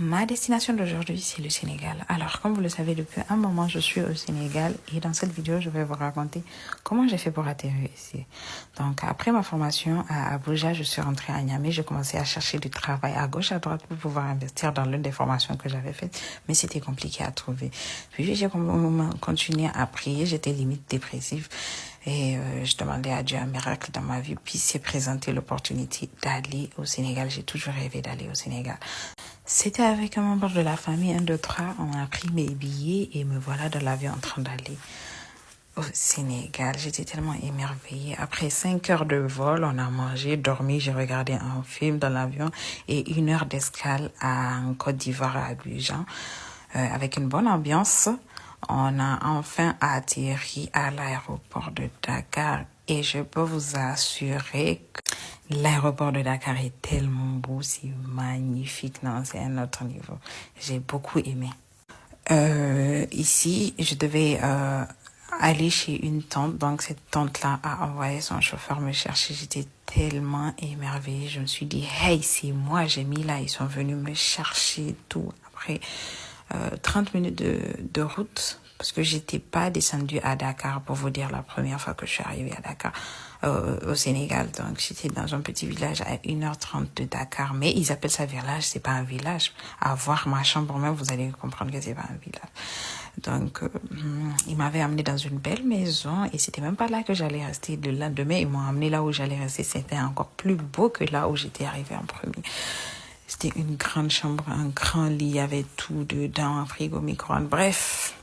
Ma destination d'aujourd'hui, c'est le Sénégal. Alors, comme vous le savez, depuis un moment, je suis au Sénégal et dans cette vidéo, je vais vous raconter comment j'ai fait pour atterrir ici. Donc, après ma formation à Abuja, je suis rentrée à Niamey. J'ai commencé à chercher du travail à gauche, à droite pour pouvoir investir dans l'une des formations que j'avais faites, mais c'était compliqué à trouver. Puis, j'ai continué à prier. J'étais limite dépressive. Et je demandais à Dieu un miracle dans ma vie. Puis s'est présenté l'opportunité d'aller au Sénégal. J'ai toujours rêvé d'aller au Sénégal. C'était avec un membre de la famille, 1, 2, 3. On a pris mes billets et me voilà dans l'avion en train d'aller au Sénégal. J'étais tellement émerveillée. Après 5 heures de vol, on a mangé, dormi. J'ai regardé un film dans l'avion et 1 heure d'escale en Côte d'Ivoire à Abidjan avec une bonne ambiance. On a enfin atterri à l'aéroport de Dakar et je peux vous assurer que l'aéroport de Dakar est tellement beau, c'est magnifique, non, c'est un autre niveau. J'ai beaucoup aimé. Ici, je devais aller chez une tante, donc cette tante-là a envoyé son chauffeur me chercher. J'étais tellement émerveillée, je me suis dit, hey, c'est moi, j'ai mis là, ils sont venus me chercher tout. Après 30 minutes de route, parce que j'étais pas descendue à Dakar, pour vous dire, la première fois que je suis arrivée à Dakar, au Sénégal. Donc, j'étais dans un petit village à 1h30 de Dakar, mais ils appellent ça village, c'est pas un village. À voir ma chambre même, vous allez comprendre que c'est pas un village. Donc, ils m'avaient amené dans une belle maison et c'était même pas là que j'allais rester. Le lendemain, ils m'ont amené là où j'allais rester. C'était encore plus beau que là où j'étais arrivée en premier. C'était une grande chambre, un grand lit, il y avait tout dedans, un frigo, micro-ondes, bref.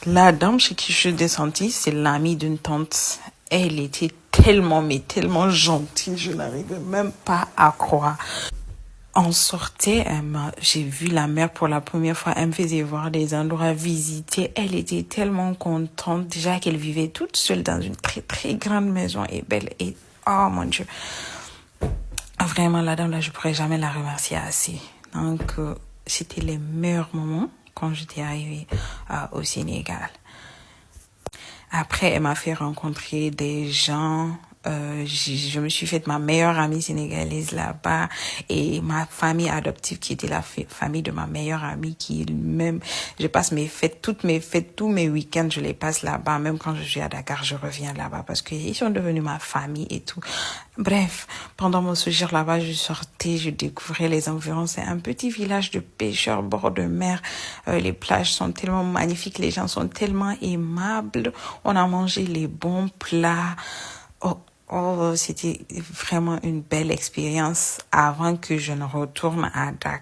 La dame chez qui je suis descendue, c'est l'amie d'une tante. Elle était tellement, mais tellement gentille, je n'arrivais même pas à croire. On sortait, j'ai vu la mère pour la première fois, elle me faisait voir des endroits à visiter. Elle était tellement contente, déjà qu'elle vivait toute seule dans une très, très grande maison et belle. Et oh mon Dieu. Vraiment, la dame là, je pourrais jamais la remercier assez. Donc, c'était les meilleurs moments quand j'étais arrivée au Sénégal. Après, elle m'a fait rencontrer des gens. Je me suis faite ma meilleure amie sénégalaise là-bas et ma famille adoptive qui était la famille de ma meilleure amie qui même, je passe mes fêtes, toutes mes fêtes, tous mes week-ends, je les passe là-bas. Même quand je suis à Dakar, je reviens là-bas parce qu'ils sont devenus ma famille et tout. Bref, pendant mon séjour là-bas, je sortais, je découvrais les environs. C'est un petit village de pêcheurs bord de mer. Les plages sont tellement magnifiques, les gens sont tellement aimables. On a mangé les bons plats. Oh, c'était vraiment une belle expérience avant que je ne retourne à Dakar.